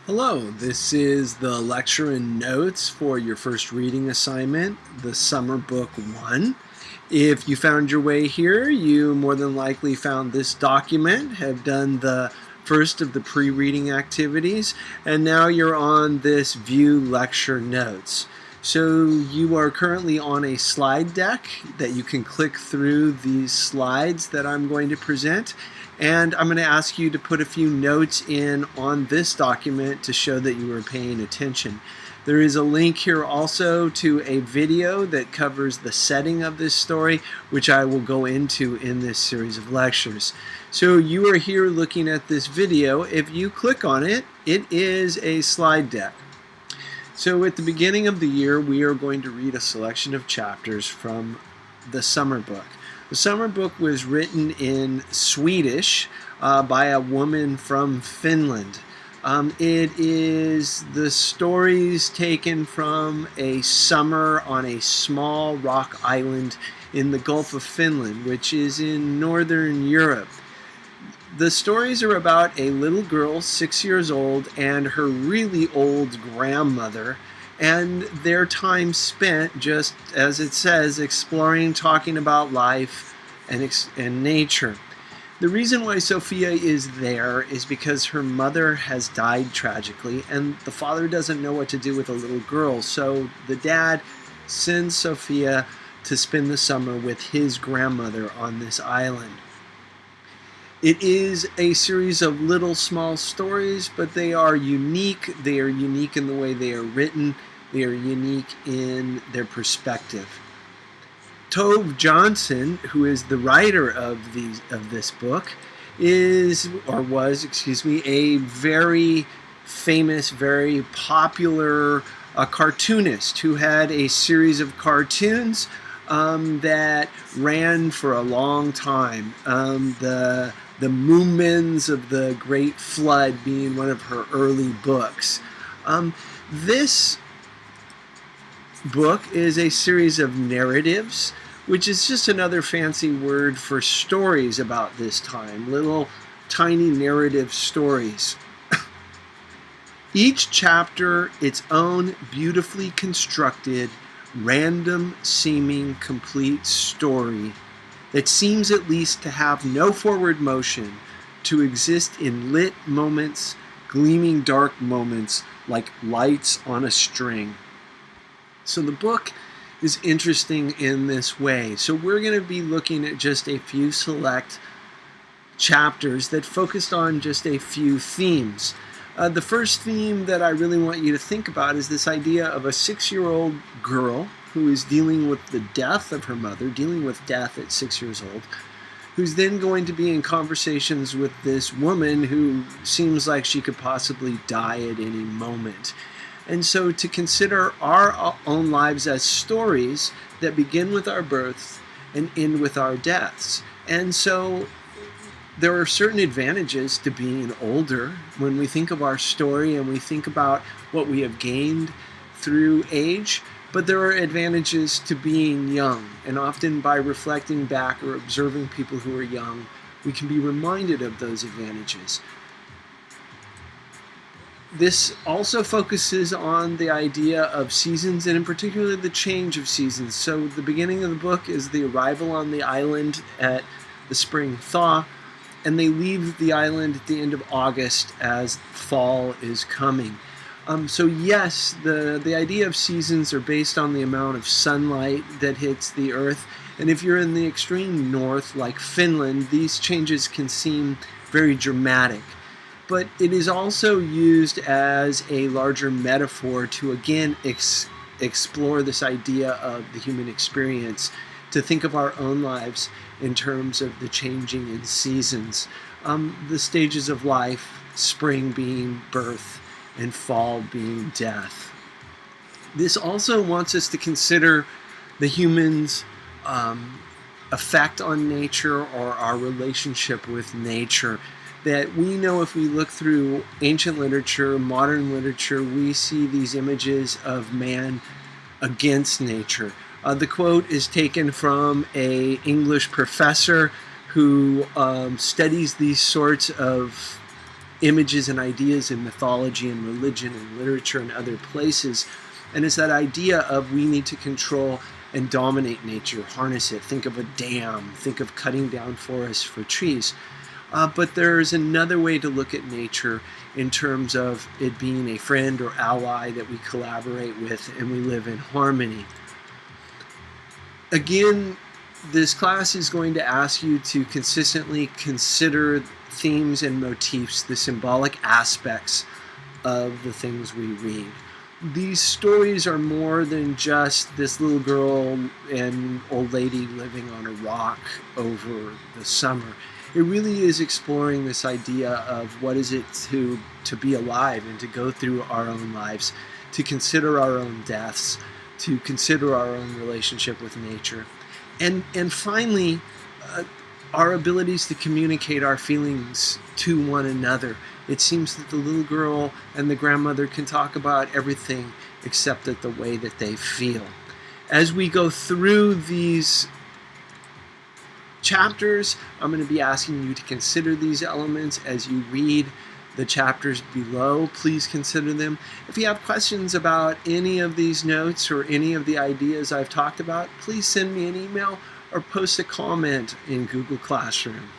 Hello, this is the lecture and notes for your first reading assignment, the Summer Book 1. If you found your way here, you more than likely found this document, have done the first of the pre-reading activities, and now you're on this View Lecture Notes. So you are currently on a slide deck that you can click through these slides that I'm going to present. And I'm going to ask you to put a few notes in on this document to show that you were paying attention. There is a link here also to a video that covers the setting of this story, which I will go into in this series of lectures. So you are here looking at this video. If you click on it, it is a slide deck. So at the beginning of the year, we are going to read a selection of chapters from the Summer Book. The Summer Book was written in Swedish by a woman from Finland. It is the stories taken from a summer on a small rock island in the Gulf of Finland, which is in Northern Europe. The stories are about a little girl, 6 years old, and her really old grandmother, and their time spent, just as it says, exploring, talking about life and nature. The reason why Sophia is there is because her mother has died tragically, and the father doesn't know what to do with a little girl, so the dad sends Sophia to spend the summer with his grandmother on this island. It is a series of little small stories, but they are unique. They are unique in the way they are written. They are unique in their perspective. Tove Jansson, who is the writer of this book, was a very famous, very popular cartoonist who had a series of cartoons that ran for a long time. The Moomins of the Great Flood being one of her early books. This book is a series of narratives, which is just another fancy word for stories about this time, little tiny narrative stories. Each chapter its own beautifully constructed, random seeming complete story that seems at least to have no forward motion, to exist in lit moments, gleaming dark moments like lights on a string. So the book is interesting in this way. So we're going to be looking at just a few select chapters that focused on just a few themes. The first theme that I really want you to think about is this idea of a 6-year-old girl who is dealing with the death of her mother, dealing with death at 6 years old, who's then going to be in conversations with this woman who seems like she could possibly die at any moment. And so to consider our own lives as stories that begin with our births and end with our deaths. And so there are certain advantages to being older when we think of our story and we think about what we have gained through age. But there are advantages to being young, and often by reflecting back or observing people who are young, we can be reminded of those advantages. This also focuses on the idea of seasons, and in particular the change of seasons. So the beginning of the book is the arrival on the island at the spring thaw, and they leave the island at the end of August as fall is coming. So yes, the idea of seasons are based on the amount of sunlight that hits the earth. And if you're in the extreme north, like Finland, these changes can seem very dramatic. But it is also used as a larger metaphor to, again, explore this idea of the human experience, to think of our own lives in terms of the changing in seasons. The stages of life, spring being birth, and fall being death. This also wants us to consider the human's effect on nature, or our relationship with nature. That we know, if we look through ancient literature, modern literature, we see these images of man against nature. The quote is taken from an English professor who studies these sorts of images and ideas in mythology and religion and literature and other places. And it's that idea of we need to control and dominate nature, harness it. Think of a dam, think of cutting down forests for trees. But there's another way to look at nature in terms of it being a friend or ally that we collaborate with and we live in harmony. Again, this class is going to ask you to consistently consider themes and motifs, the symbolic aspects of the things we read. These stories are more than just this little girl and old lady living on a rock over the summer. It really is exploring this idea of what is it to be alive and to go through our own lives, to consider our own deaths, to consider our own relationship with nature. And finally, our abilities to communicate our feelings to one another. It seems that the little girl and the grandmother can talk about everything except that the way that they feel. As we go through these chapters, I'm going to be asking you to consider these elements as you read the chapters below. Please consider them. If you have questions about any of these notes or any of the ideas I've talked about, please send me an email or post a comment in Google Classroom.